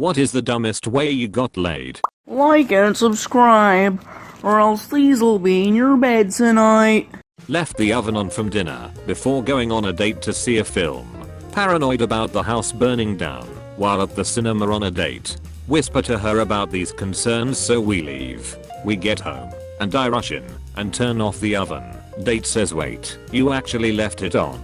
What is the dumbest way you got laid? Like and subscribe, or else these'll be in your bed tonight. Left the oven on from dinner before going on a date to see a film. Paranoid about the house burning down while at the cinema on a date. Whisper to her about these concerns so we leave. We get home and I rush in and turn off the oven. Date says, wait, you actually left it on.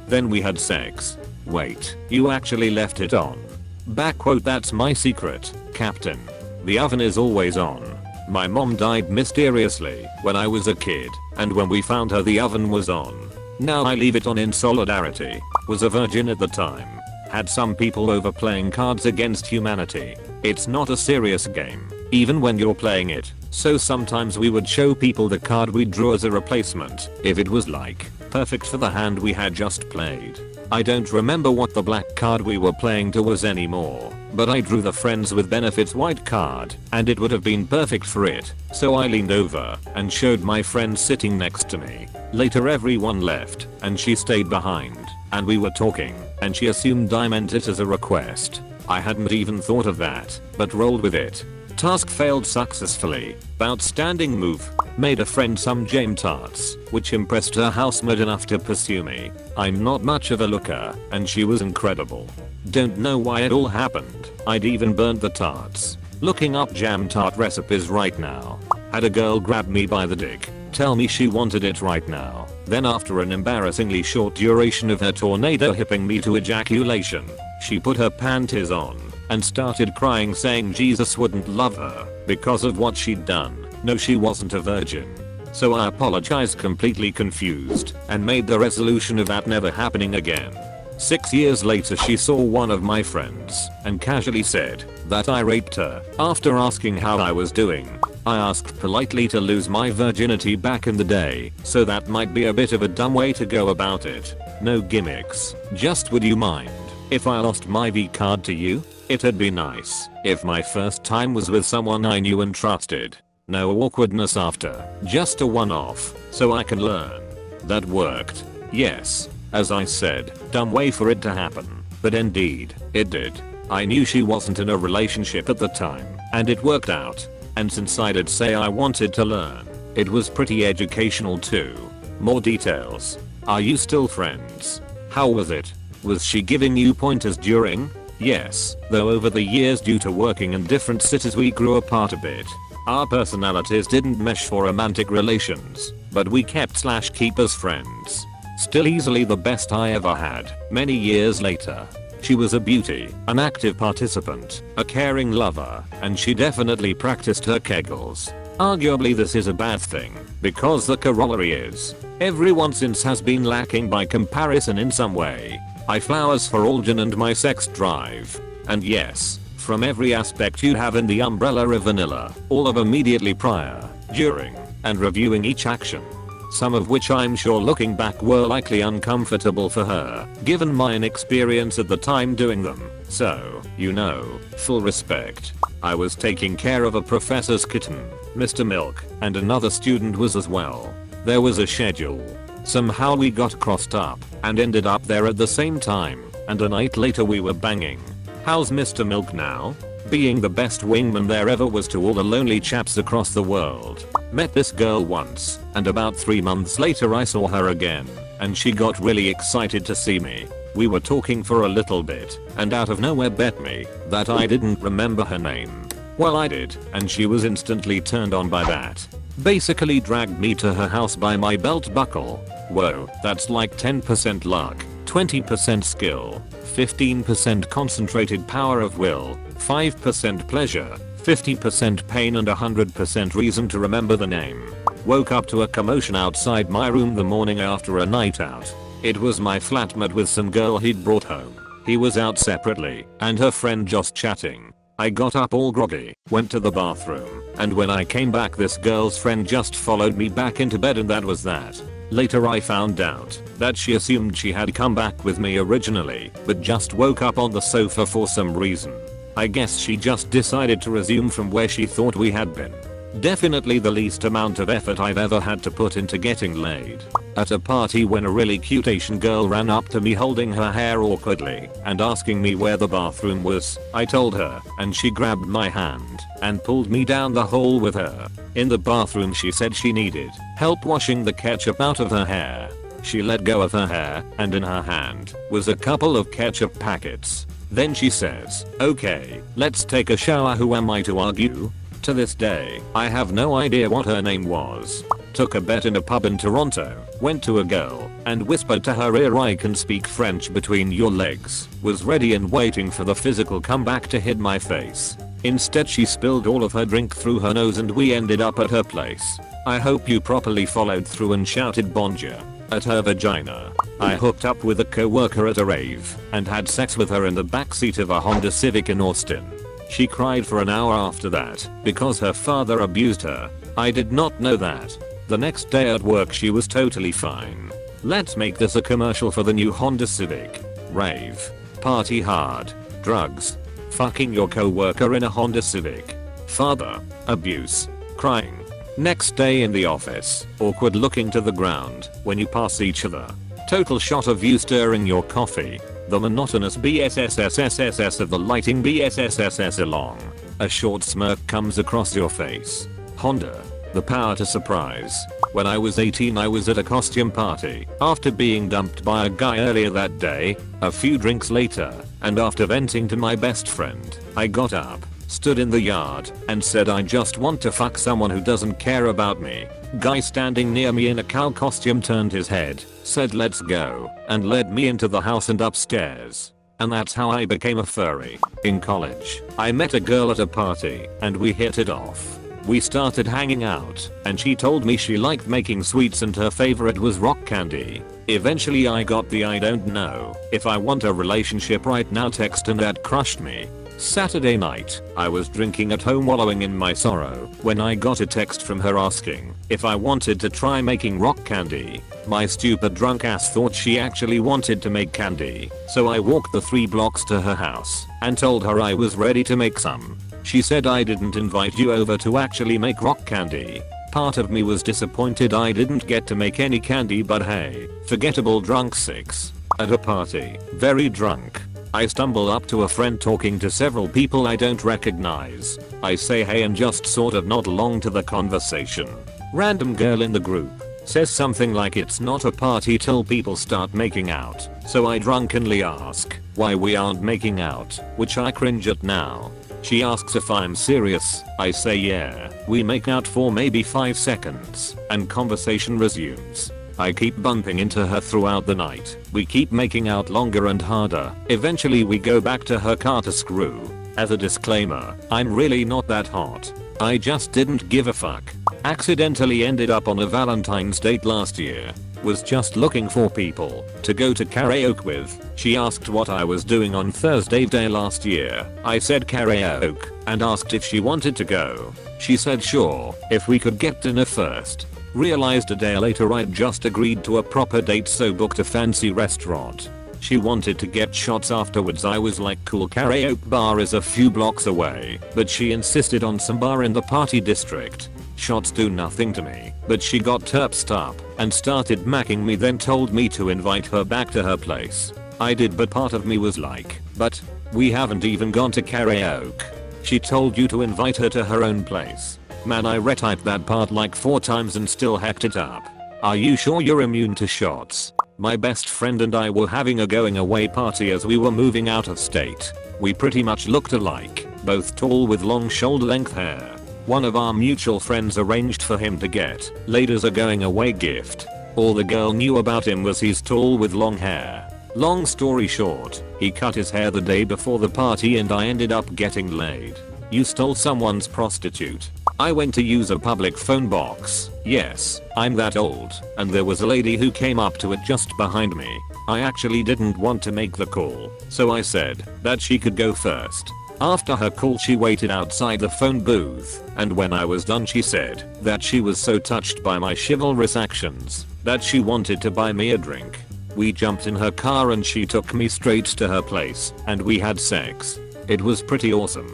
Then we had sex. Wait, you actually left it on. Back quote, that's my secret, Captain. The oven is always on. My mom died mysteriously when I was a kid, and when we found her the oven was on. Now I leave it on in solidarity. Was a virgin at the time. Had some people over playing Cards Against Humanity. It's not a serious game, even when you're playing it, so sometimes we would show people the card we drew as a replacement, if it was like, perfect for the hand we had just played. I don't remember what the black card we were playing to was anymore, but I drew the Friends with Benefits white card, and it would have been perfect for it, so I leaned over and showed my friend sitting next to me. Later everyone left, and she stayed behind, and we were talking, and she assumed I meant it as a request. I hadn't even thought of that, but rolled with it. Task failed successfully. Outstanding move. Made a friend some jam tarts, which impressed her housemate enough to pursue me. I'm not much of a looker, and she was incredible. Don't know why it all happened. I'd even burned the tarts. Looking up jam tart recipes right now. Had a girl grab me by the dick, tell me she wanted it right now. Then after an embarrassingly short duration of her tornado hipping me to ejaculation, she put her panties on and started crying saying Jesus wouldn't love her because of what she'd done. No, she wasn't a virgin. So I apologized completely confused and made the resolution of that never happening again. 6 years later she saw one of my friends and casually said that I raped her. After asking how I was doing, I asked politely to lose my virginity back in the day, so that might be a bit of a dumb way to go about it. No gimmicks, just would you mind if I lost my V card to you? It'd be nice if my first time was with someone I knew and trusted. No awkwardness after, just a one-off, so I can learn. That worked. Yes, as I said, dumb way for it to happen, but indeed, it did. I knew she wasn't in a relationship at the time, and it worked out. And since I did say I wanted to learn, it was pretty educational too. More details. Are you still friends? How was it? Was she giving you pointers during? Yes, though over the years due to working in different cities we grew apart a bit. Our personalities didn't mesh for romantic relations, but we kept/keep as friends. Still easily the best I ever had, many years later. She was a beauty, an active participant, a caring lover, and she definitely practiced her kegels. Arguably this is a bad thing, because the corollary is, everyone since has been lacking by comparison in some way. I flowers for Alden and my sex drive. And yes, from every aspect you have in the umbrella of vanilla, all of immediately prior, during, and reviewing each action. Some of which I'm sure looking back were likely uncomfortable for her, given my inexperience at the time doing them, so, you know, full respect. I was taking care of a professor's kitten, Mr. Milk, and another student was as well. There was a schedule. Somehow we got crossed up, and ended up there at the same time, and a night later we were banging. How's Mr. Milk now? Being the best wingman there ever was to all the lonely chaps across the world. Met this girl once, and about 3 months later I saw her again, and she got really excited to see me. We were talking for a little bit, and out of nowhere bet me that I didn't remember her name. Well, I did, and she was instantly turned on by that. Basically dragged me to her house by my belt buckle. Whoa, that's like 10% luck, 20% skill, 15% concentrated power of will, 5% pleasure, 50% pain and 100% reason to remember the name. Woke up to a commotion outside my room the morning after a night out. It was my flatmate with some girl he'd brought home. He was out separately, and her friend just chatting. I got up all groggy, went to the bathroom, and when I came back this girl's friend just followed me back into bed and that was that. Later I found out that she assumed she had come back with me originally, but just woke up on the sofa for some reason. I guess she just decided to resume from where she thought we had been. Definitely the least amount of effort I've ever had to put into getting laid. At a party when a really cute Asian girl ran up to me holding her hair awkwardly and asking me where the bathroom was. I told her and she grabbed my hand and pulled me down the hall with her. In the bathroom she said she needed help washing the ketchup out of her hair. She let go of her hair and in her hand was a couple of ketchup packets. Then she says, "Okay, let's take a shower." Who am I to argue? To this day, I have no idea what her name was. Took a bet in a pub in Toronto, went to a girl, and whispered to her ear, "I can speak French between your legs." Was ready and waiting for the physical comeback to hit my face. Instead she spilled all of her drink through her nose and we ended up at her place. I hope you properly followed through and shouted bonjour at her vagina. I hooked up with a co-worker at a rave and had sex with her in the backseat of a Honda Civic in Austin. She cried for an hour after that because her father abused her. I did not know that. The next day at work she was totally fine. Let's make this a commercial for the new Honda Civic. Rave. Party hard. Drugs. Fucking your co-worker in a Honda Civic. Father. Abuse. Crying. Next day in the office. Awkward looking to the ground when you pass each other. Total shot of you stirring your coffee. The monotonous BSSSSSS of the lighting BSSSS along. A short smirk comes across your face. Honda. The power to surprise. When I was 18 I was at a costume party after being dumped by a guy earlier that day. A few drinks later and after venting to my best friend, I got up, stood in the yard and said, "I just want to fuck someone who doesn't care about me." Guy standing near me in a cow costume turned his head, said "let's go," and led me into the house and upstairs. And that's how I became a furry. In college, I met a girl at a party and we hit it off. We started hanging out and she told me she liked making sweets and her favorite was rock candy. Eventually I got the "I don't know if I want a relationship right now" text and that crushed me. Saturday night, I was drinking at home wallowing in my sorrow when I got a text from her asking if I wanted to try making rock candy. My stupid drunk ass thought she actually wanted to make candy, so I walked the 3 blocks to her house and told her I was ready to make some. She said, "I didn't invite you over to actually make rock candy." Part of me was disappointed I didn't get to make any candy, but hey, forgettable drunk 6. At a party, very drunk. I stumble up to a friend talking to several people I don't recognize. I say hey and just sort of nod along to the conversation. Random girl in the group says something like it's not a party till people start making out. So I drunkenly ask why we aren't making out, which I cringe at now. She asks if I'm serious. I say yeah. We make out for maybe 5 seconds and conversation resumes. I keep bumping into her throughout the night. We keep making out longer and harder. Eventually we go back to her car to screw. As a disclaimer, I'm really not that hot. I just didn't give a fuck. Accidentally ended up on a Valentine's date last year. Was just looking for people to go to karaoke with. She asked what I was doing on Thursday day last year. I said karaoke and asked if she wanted to go. She said sure, if we could get dinner first. Realized a day later I'd just agreed to a proper date, so booked a fancy restaurant. She wanted to get shots afterwards. I was like, cool, karaoke bar is a few blocks away, but she insisted on some bar in the party district. Shots do nothing to me, but she got terpsed up and started macking me, then told me to invite her back to her place. I did, but part of me was like, but we haven't even gone to karaoke. She told you to invite her to her own place. Man, I retyped that part like 4 times and still hacked it up. Are you sure you're immune to shots? My best friend and I were having a going away party as we were moving out of state. We pretty much looked alike, both tall with long shoulder length hair. One of our mutual friends arranged for him to get laid as a going away gift. All the girl knew about him was he's tall with long hair. Long story short, he cut his hair the day before the party and I ended up getting laid. You stole someone's prostitute. I went to use a public phone box. Yes, I'm that old, and there was a lady who came up to it just behind me. I actually didn't want to make the call, so I said that she could go first. After her call she waited outside the phone booth, and when I was done she said that she was so touched by my chivalrous actions that she wanted to buy me a drink. We jumped in her car and she took me straight to her place, and we had sex. It was pretty awesome.